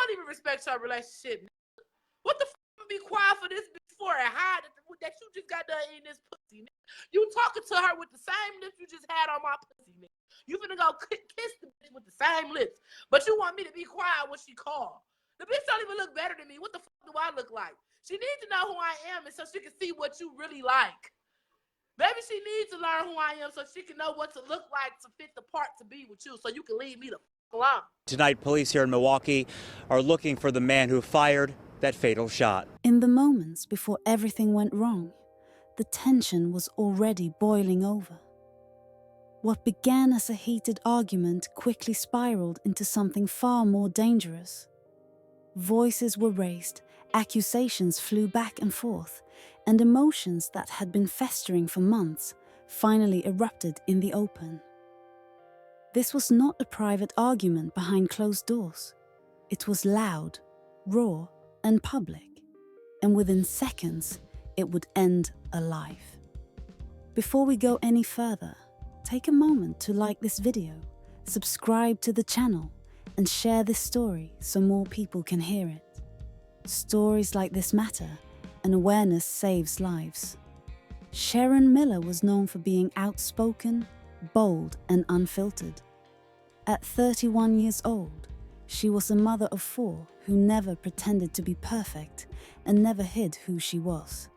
don't even respect your relationship. What the fuck be quiet for this bitch for and hide that you just got done eating this pussy, nigga? You talking to her with the same lips you just had on my pussy, nigga. You finna go kiss the bitch with the same lips, but you want me to be quiet when she call. The bitch don't even look better than me. What the fuck do I look like? She needs to know who I am and so she can see what you really like. Maybe she needs to learn who I am so she can know what to look like to fit the part to be with you so you can leave me the fuck alone. Tonight, police here in Milwaukee are looking for the man who fired that fatal shot. In the moments before everything went wrong, the tension was already boiling over. What began as a heated argument quickly spiraled into something far more dangerous. Voices were raised, accusations flew back and forth, and emotions that had been festering for months finally erupted in the open. This was not a private argument behind closed doors. It was loud, raw, and public, and within seconds, it would end a life. Before we go any further, take a moment to like this video, subscribe to the channel, and share this story so more people can hear it. Stories like this matter, and awareness saves lives. Cherron Miller was known for being outspoken, bold, and unfiltered. At 31 years old, she was a mother of 4 who never pretended to be perfect and never hid who she was.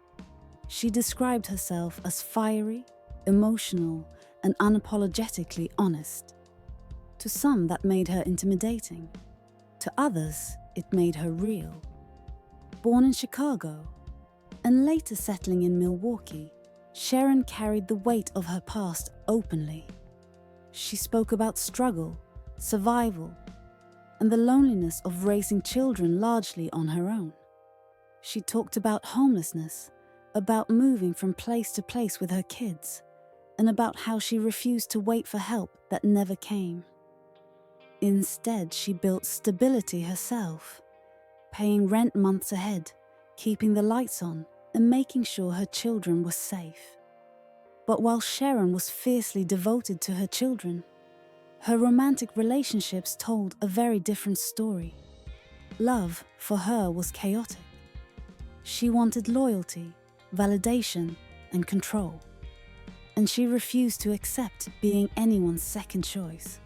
She described herself as fiery, emotional, and unapologetically honest. To some, that made her intimidating. To others, it made her real. Born in Chicago and later settling in Milwaukee, Cherron carried the weight of her past openly. She spoke about struggle, survival, and the loneliness of raising children largely on her own. She talked about homelessness, about moving from place to place with her kids, and about how she refused to wait for help that never came. Instead, she built stability herself, paying rent months ahead, keeping the lights on, and making sure her children were safe. But while Cherron was fiercely devoted to her children, her romantic relationships told a very different story. Love, for her, was chaotic. She wanted loyalty, validation, and control. And she refused to accept being anyone's second choice.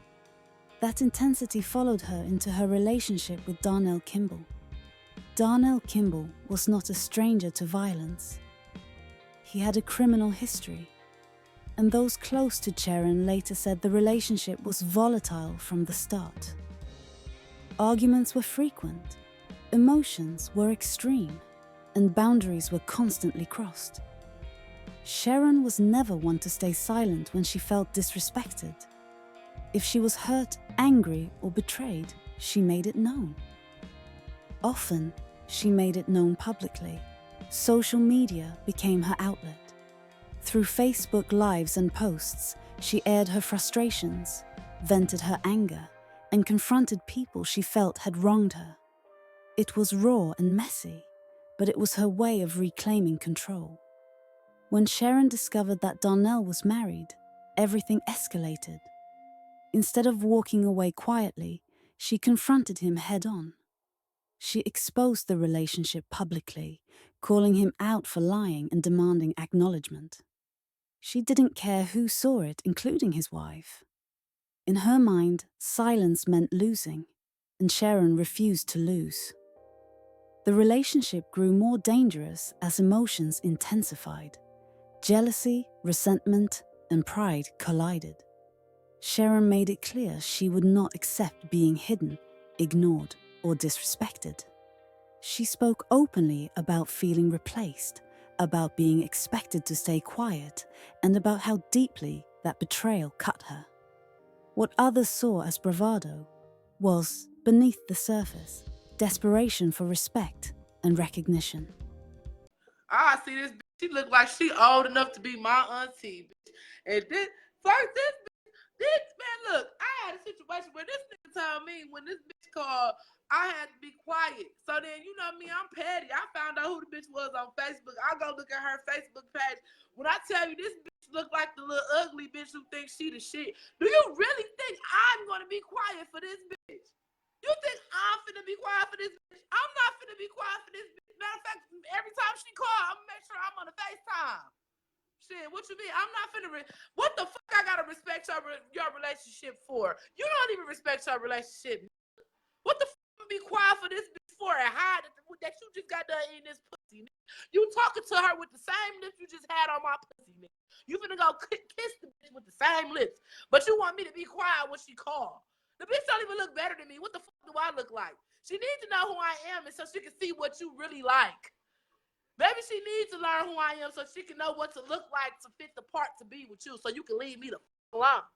That intensity followed her into her relationship with Darnell Kimball. Darnell Kimball was not a stranger to violence. He had a criminal history, and those close to Cherron later said the relationship was volatile from the start. Arguments were frequent, emotions were extreme, and boundaries were constantly crossed. Cherron was never one to stay silent when she felt disrespected. If she was hurt, angry, or betrayed, she made it known. Often, she made it known publicly. Social media became her outlet. Through Facebook Lives and posts, she aired her frustrations, vented her anger, and confronted people she felt had wronged her. It was raw and messy, but it was her way of reclaiming control. When Cherron discovered that Darnell was married, everything escalated. Instead of walking away quietly, she confronted him head-on. She exposed the relationship publicly, calling him out for lying and demanding acknowledgement. She didn't care who saw it, including his wife. In her mind, silence meant losing, and Cherron refused to lose. The relationship grew more dangerous as emotions intensified. Jealousy, resentment, and pride collided. Cherron made it clear she would not accept being hidden, ignored, or disrespected. She spoke openly about feeling replaced, about being expected to stay quiet, and about how deeply that betrayal cut her. What others saw as bravado was, beneath the surface, desperation for respect and recognition. I see this bitch. She look like she old enough to be my auntie, bitch. And this man, look, I had a situation where this nigga told me when this bitch called, I had to be quiet. So then, you know me, I'm petty. I found out who the bitch was on Facebook. I go look at her Facebook page. When I tell you this bitch look like the little ugly bitch who thinks she the shit, do you really think I'm going to be quiet for this bitch? You think I'm finna be be quiet for this bitch. I'm not finna be quiet for this bitch. Matter of fact, every time she call, I'm gonna make sure I'm on the FaceTime. Shit, what you mean? I'm not finna. What the fuck I gotta respect your relationship for? You don't even respect your relationship. What the fuck be quiet for this bitch for and hide that you just got done eating this pussy? You talking to her with the same lips you just had on my pussy, nigga. You finna go kiss the bitch with the same lips, but you want me to be quiet when she call. The bitch don't even look better than me. What the fuck do I look like? She needs to know who I am and so she can see what you really like. Maybe she needs to learn who I am so she can know what to look like to fit the part to be with you so you can leave me the fuck alone.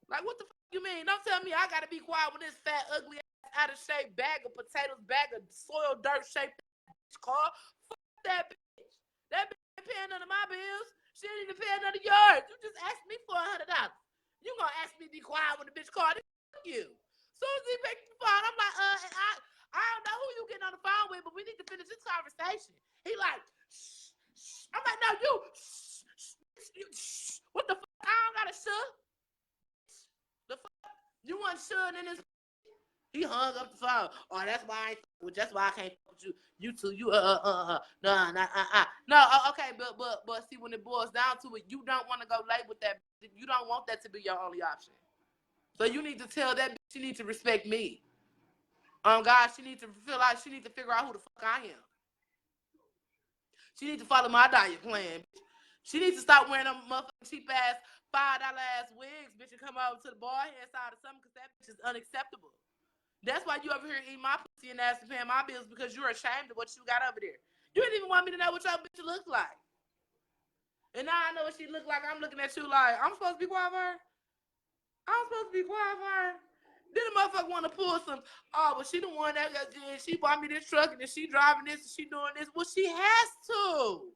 Like, what the fuck you mean? Don't tell me I gotta be quiet when this fat, ugly, out of shape bag of potatoes, bag of soil dirt shaped bitch call. Fuck that bitch. That bitch ain't paying none of my bills. She ain't even paying none of yours. You just asked me for $100. You gonna ask me to be quiet when the bitch called? Fuck you. Soon as he picked the phone, I'm like, I don't know who you getting on the phone with, but we need to finish this conversation. He like, shh, shh. I'm like, no, you, shh, shh, shh. What the fuck? I don't got a shh. The fuck? You want shh in this? He hung up the phone. Oh, that's why I ain't with. That's why I can't fuck with you. You two, you no. Okay, but see, when it boils down to it, you don't want to go late with that. You don't want that to be your only option. So you need to tell that bitch she needs to respect me. God, she needs to feel like she needs to figure out who the fuck I am. She needs to follow my diet plan. She needs to stop wearing them motherfucking cheap ass $5 ass wigs, bitch, and come over to the bar head side or something, because that bitch is unacceptable. That's why you over here eating my pussy and ass and paying my bills, because you're ashamed of what you got over there. You didn't even want me to know what your bitch look like. And now I know what she look like. I'm looking at you like, I'm supposed to be quiet for her? I'm supposed to be quiet for her? Then the motherfucker want to pull some, oh, but she the one that she bought me this truck and then she driving this and she doing this. Well, she has to.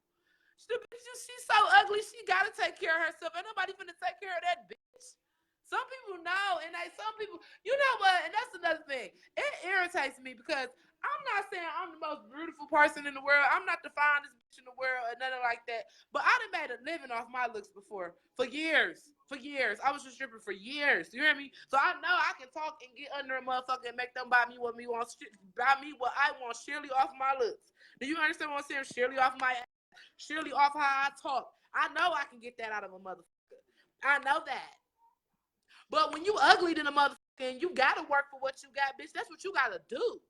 She's so ugly, she got to take care of herself. Ain't nobody finna take care of that bitch. Some people know, and some people, you know what, and that's another thing. It irritates me because I'm not saying I'm the most beautiful person in the world. I'm not the finest bitch in the world or nothing like that. But I done made a living off my looks before for years. For years. I was a stripper for years. You hear me? So I know I can talk and get under a motherfucker and make them buy me what I want, surely off my looks. Do you understand what I'm saying? Surely off my ass. Surely off how I talk. I know I can get that out of a motherfucker. I know that. But when you ugly than a motherfucker and you gotta work for what you got, bitch, that's what you gotta do.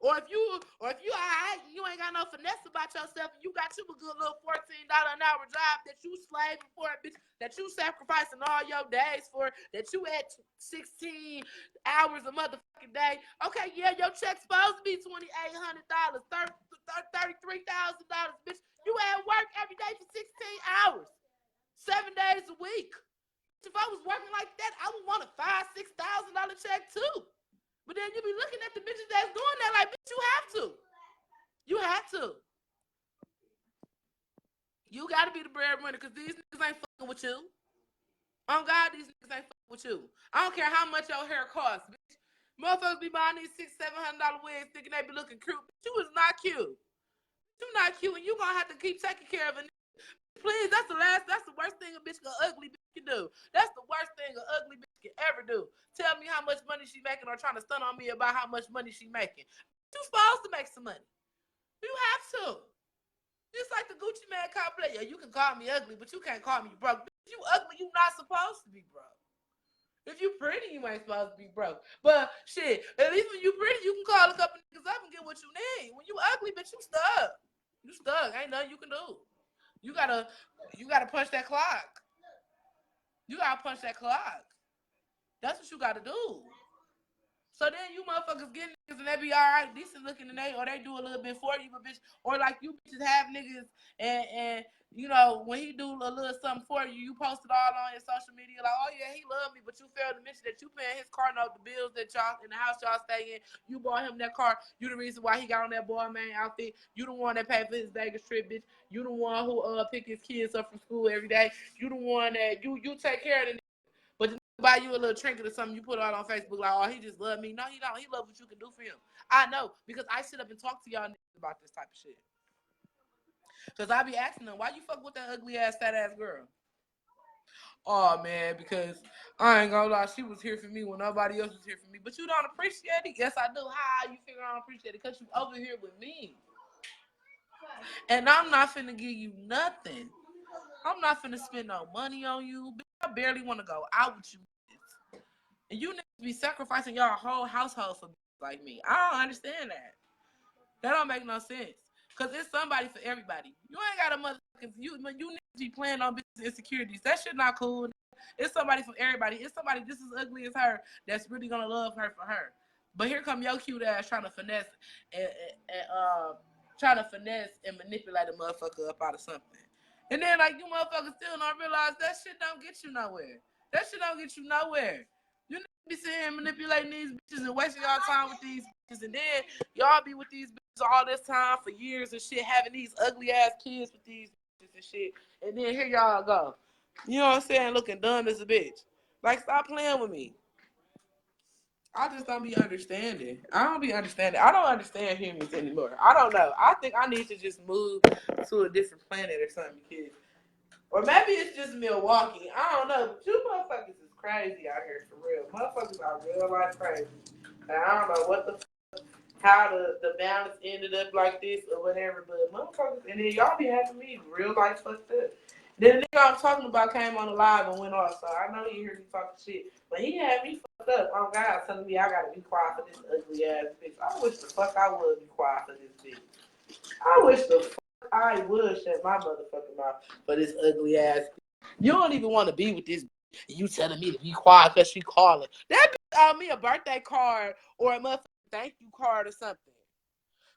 Or if you alright, you ain't got no finesse about yourself, and you got you a good little $14 an hour job that you slaving for, bitch, that you sacrificing all your days for, that you at 16 hours a motherfucking day. Okay, yeah, your check's supposed to be $2,800, $33,000, bitch. You at work every day for 16 hours, 7 days a week. If I was working like that, I would want a $5,000-$6,000 check too. But then you be looking at the bitches that's doing that like, bitch, you have to. You have to. You got to be the breadwinner because these niggas ain't fucking with you. On God, these niggas ain't fucking with you. I don't care how much your hair costs, bitch. Motherfuckers be buying these $600-$700 wigs thinking they be looking cute. Bitch, you is not cute. You not cute, and you gonna have to keep taking care of a nigga. Please, that's the worst thing a bitch, an ugly bitch can do. That's the worst thing an ugly bitch can ever do. Tell me how much money she making or trying to stun on me about how much money she making. You supposed to make some money. You have to. Just like the Gucci Man cosplay. Yeah, you can call me ugly, but you can't call me broke. If you ugly, you not supposed to be broke. If you pretty, you ain't supposed to be broke. But shit, at least when you pretty, you can call a couple niggas up and get what you need. When you ugly, bitch, you stuck. You stuck. Ain't nothing you can do. You gotta punch that clock. You gotta punch that clock. That's what you gotta do. So then you motherfuckers get niggas and they be all right, decent looking, and they do a little bit for you, but bitch, or like you bitches have niggas and you know when he do a little something for you, you post it all on your social media like, oh yeah, he love me, but you fail to mention that you paying his car note, the bills that y'all in the house y'all stay in, you bought him that car, you the reason why he got on that Balmain outfit, you the one that paid for his Vegas trip, bitch, you the one who pick his kids up from school every day, you the one that you take care of the but the buy you a little trinket or something, you put it out on Facebook like, oh, he just love me. No, he don't. He love what you can do for him. I know, because I sit up and talk to y'all niggas about this type of shit. Because I be asking them, why you fuck with that ugly ass, fat ass girl? Oh man, because I ain't gonna lie, she was here for me when nobody else was here for me. But you don't appreciate it? Yes, I do. How you figure I don't appreciate it? Because you over here with me. And I'm not finna give you nothing. I'm not finna spend no money on you. I barely want to go out with you. And you need to be sacrificing your whole household for like me. I don't understand that. That don't make no sense. Because it's somebody for everybody. You ain't got a motherfucking... You need to be playing on business insecurities. That shit not cool. It's somebody for everybody. It's somebody just as ugly as her that's really going to love her for her. But here come your cute ass trying to finesse and manipulate a motherfucker up out of something. And then, like, you motherfuckers still don't realize that shit don't get you nowhere. That shit don't get you nowhere. You need to be sitting here manipulating these bitches and wasting y'all time with these bitches. And then y'all be with these bitches all this time for years and shit, having these ugly ass kids with these bitches and shit. And then here y'all go. You know what I'm saying? Looking dumb as a bitch. Like, stop playing with me. I just don't be understanding. I don't understand humans anymore. I don't know. I think I need to just move to a different planet or something, because, or maybe it's just Milwaukee. I don't know. But you motherfuckers is crazy out here for real. Motherfuckers are real life crazy. And I don't know what how the balance ended up like this or whatever, but motherfuckers, and then y'all be having me real life fucked up. Then the nigga I'm talking about came on the live and went off, so I know you hear me talking shit. But he had me fucked up. Oh God, telling me I gotta be quiet for this ugly ass bitch. I wish the fuck I would be quiet for this bitch. I wish the fuck I would shut my motherfucking mouth for this ugly ass bitch. You don't even want to be with this bitch, and you telling me to be quiet because she calling. That bitch owe me a birthday card or a motherfucking thank you card or something.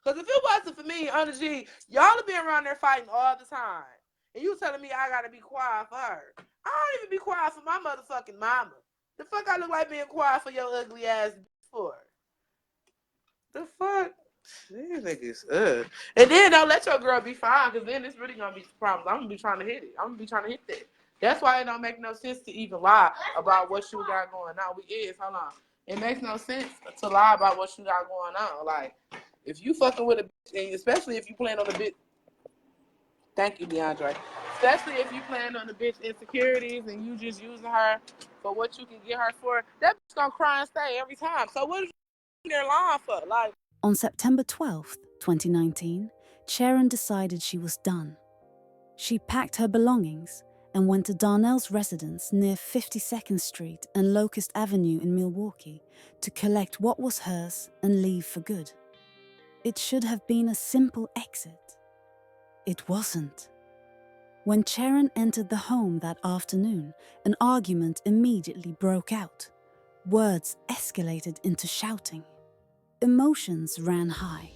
Because if it wasn't for me, Under G, y'all have been around there fighting all the time. And you telling me I gotta be quiet for her. I don't even be quiet for my motherfucking mama. The fuck I look like being quiet for your ugly ass for? The fuck? These niggas, And then don't let your girl be fine, because then it's really gonna be problems. I'm gonna be trying to hit it. I'm gonna be trying to hit that. That's why it don't make no sense to even lie about what you got going on. Hold on. It makes no sense to lie about what you got going on. Like, if you fucking with a bitch, and especially if you plan on a bitch. Thank you, DeAndre. Especially if you plan on the bitch insecurities and you just using her for what you can get her for, that bitch gonna cry and stay every time. So what are you in there lying for? Like, on September 12th, 2019, Cherron decided she was done. She packed her belongings and went to Darnell's residence near 52nd Street and Locust Avenue in Milwaukee to collect what was hers and leave for good. It should have been a simple exit. It wasn't. When Cherron entered the home that afternoon, an argument immediately broke out. Words escalated into shouting. Emotions ran high.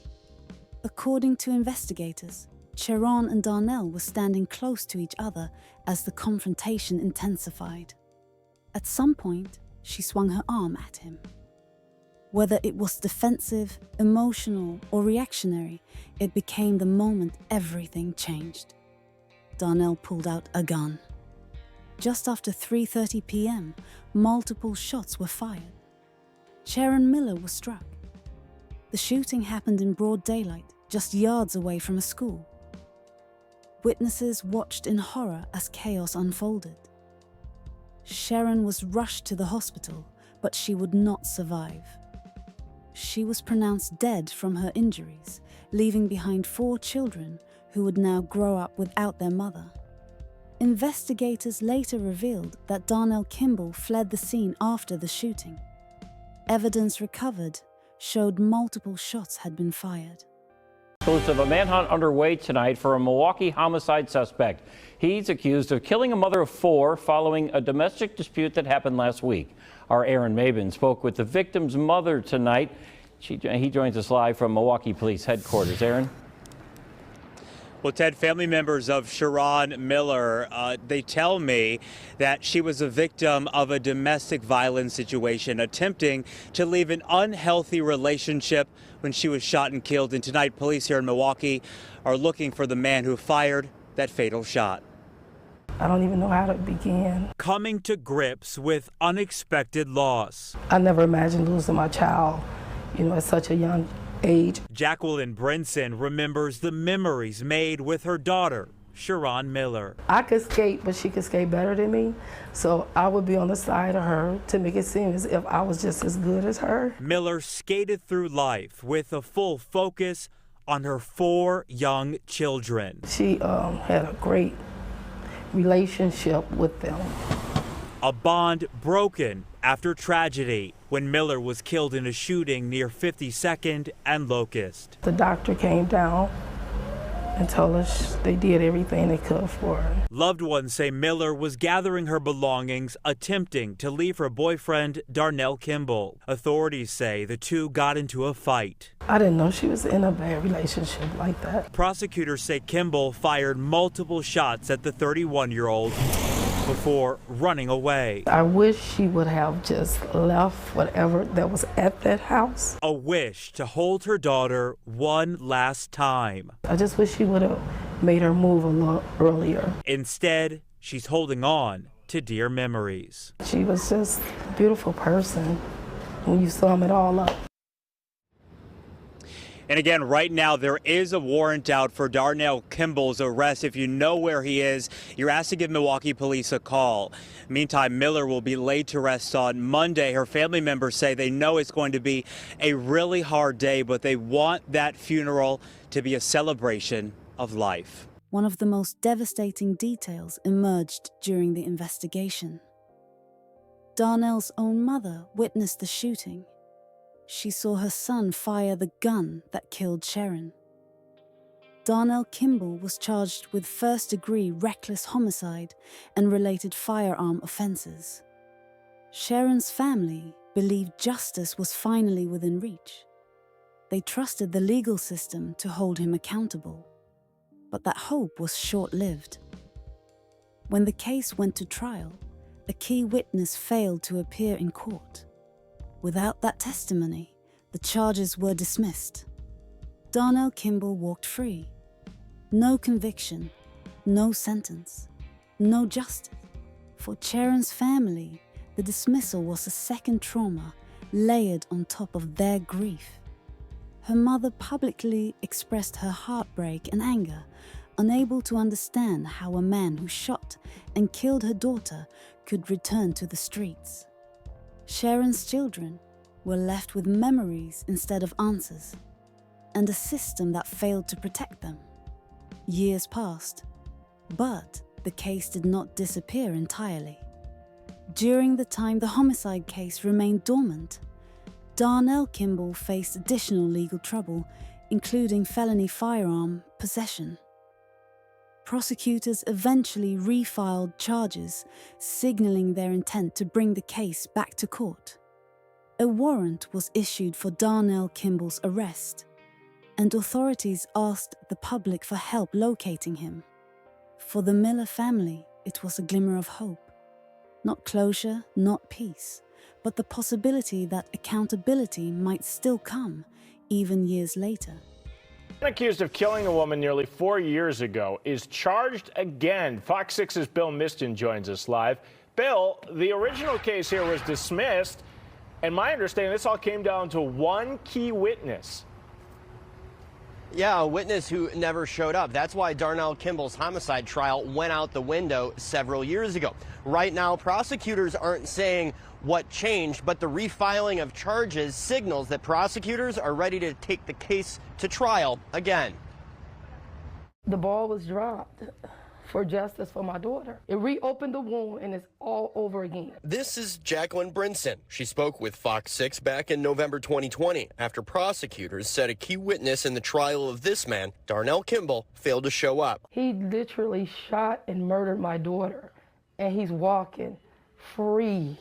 According to investigators, Cherron and Darnell were standing close to each other as the confrontation intensified. At some point, she swung her arm at him. Whether it was defensive, emotional, or reactionary, it became the moment everything changed. Darnell pulled out a gun. Just after 3:30 p.m., multiple shots were fired. Cherron Miller was struck. The shooting happened in broad daylight, just yards away from a school. Witnesses watched in horror as chaos unfolded. Cherron was rushed to the hospital, but she would not survive. She was pronounced dead from her injuries, leaving behind 4 children who would now grow up without their mother. Investigators later revealed that Darnell Kimball fled the scene after the shooting. Evidence recovered showed multiple shots had been fired. Of a manhunt underway tonight for a Milwaukee homicide suspect. He's accused of killing a mother of 4 following a domestic dispute that happened last week. Our Aaron Mabin spoke with the victim's mother tonight. He joins us live from Milwaukee Police Headquarters. Aaron? Well, Ted, family members of Cherron Miller, they tell me that she was a victim of a domestic violence situation, attempting to leave an unhealthy relationship when she was shot and killed. And tonight, police here in Milwaukee are looking for the man who fired that fatal shot. I don't even know how to begin. Coming to grips with unexpected loss. I never imagined losing my child, at such a young age. Jacqueline Brinson remembers the memories made with her daughter. Cherron Miller. I could skate, but she could skate better than me. So I would be on the side of her to make it seem as if I was just as good as her. Miller skated through life with a full focus on her 4 young children. She had a great relationship with them. A bond broken after tragedy when Miller was killed in a shooting near 52nd and Locust. The doctor came down and told us they did everything they could for her. Loved ones say Miller was gathering her belongings, attempting to leave her boyfriend, Darnell Kimball. Authorities say the two got into a fight. I didn't know she was in a bad relationship like that. Prosecutors say Kimball fired multiple shots at the 31-year-old before running away. I wish she would have just left whatever that was at that house. A wish to hold her daughter one last time. I just wish she would have made her move a little earlier. Instead, she's holding on to dear memories. She was just a beautiful person when you sum it all up. And again, right now, there is a warrant out for Darnell Kimball's arrest. If you know where he is, you're asked to give Milwaukee police a call. Meantime, Miller will be laid to rest on Monday. Her family members say they know it's going to be a really hard day, but they want that funeral to be a celebration of life. One of the most devastating details emerged during the investigation. Darnell's own mother witnessed the shooting. She saw her son fire the gun that killed Cherron. Darnell Kimball was charged with first-degree reckless homicide and related firearm offenses. Cherron's family believed justice was finally within reach. They trusted the legal system to hold him accountable. But that hope was short-lived. When the case went to trial, a key witness failed to appear in court. Without that testimony, the charges were dismissed. Darnell Kimball walked free. No conviction, no sentence, no justice. For Cherron's family, the dismissal was a second trauma layered on top of their grief. Her mother publicly expressed her heartbreak and anger, unable to understand how a man who shot and killed her daughter could return to the streets. Cherron's children were left with memories instead of answers, and a system that failed to protect them. Years passed, but the case did not disappear entirely. During the time the homicide case remained dormant, Darnell Kimball faced additional legal trouble, including felony firearm possession. Prosecutors eventually refiled charges, signaling their intent to bring the case back to court. A warrant was issued for Darnell Kimball's arrest, and authorities asked the public for help locating him. For the Miller family, it was a glimmer of hope. Not closure, not peace, but the possibility that accountability might still come, even years later. Accused of killing a woman nearly 4 years ago is charged again. Fox 6's Bill Miston joins us live. Bill, the original case here was dismissed, and my understanding, this all came down to one key witness. Yeah, a witness who never showed up. That's why Darnell Kimball's homicide trial went out the window several years ago. Right now, prosecutors aren't saying what changed, but the refiling of charges signals that prosecutors are ready to take the case to trial again. The ball was dropped for justice for my daughter. It reopened the wound and it's all over again. This is Jacqueline Brinson. She spoke with Fox 6 back in November 2020 after prosecutors said a key witness in the trial of this man, Darnell Kimball, failed to show up. He literally shot and murdered my daughter, and he's walking free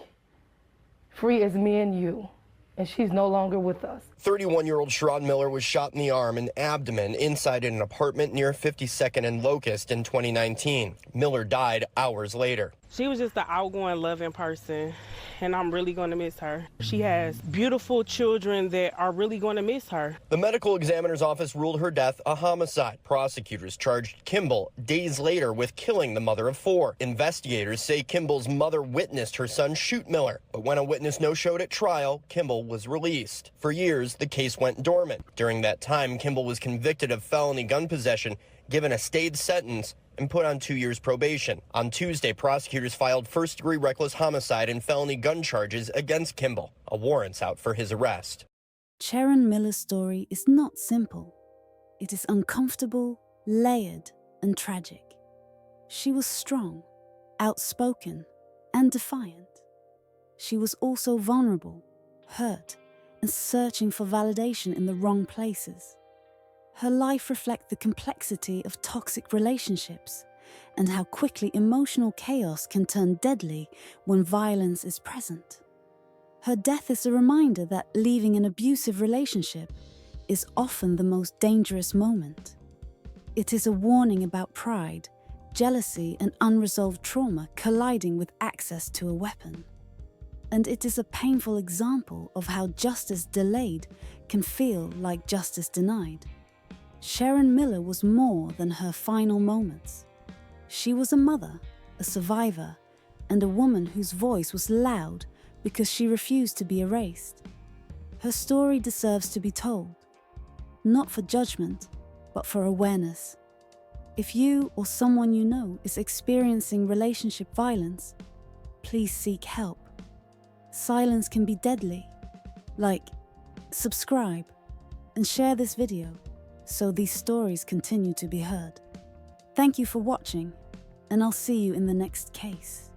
as me and you, and she's no longer with us. 31-year-old Cherron Miller was shot in the arm and abdomen inside an apartment near 52nd and Locust in 2019. Miller died hours later. She was just an outgoing, loving person, and I'm really going to miss her. She has beautiful children that are really going to miss her. The medical examiner's office ruled her death a homicide. Prosecutors charged Kimball days later with killing the mother of 4. Investigators say Kimball's mother witnessed her son shoot Miller, but when a witness no-showed at trial, Kimball was released. For years, the case went dormant. During that time, Kimball was convicted of felony gun possession given a stayed sentence, and put on 2 years probation. On Tuesday, prosecutors filed first-degree reckless homicide and felony gun charges against Kimball. A warrant's out for his arrest. Cherron Miller's story is not simple. It is uncomfortable, layered, and tragic. She was strong, outspoken, and defiant. She was also vulnerable, hurt, and searching for validation in the wrong places. Her life reflects the complexity of toxic relationships and how quickly emotional chaos can turn deadly when violence is present. Her death is a reminder that leaving an abusive relationship is often the most dangerous moment. It is a warning about pride, jealousy, and unresolved trauma colliding with access to a weapon. And it is a painful example of how justice delayed can feel like justice denied. Cherron Miller was more than her final moments. She was a mother, a survivor, and a woman whose voice was loud because she refused to be erased. Her story deserves to be told, not for judgment, but for awareness. If you or someone you know is experiencing relationship violence, please seek help. Silence can be deadly. Like, subscribe, and share this video so these stories continue to be heard. Thank you for watching, and I'll see you in the next case.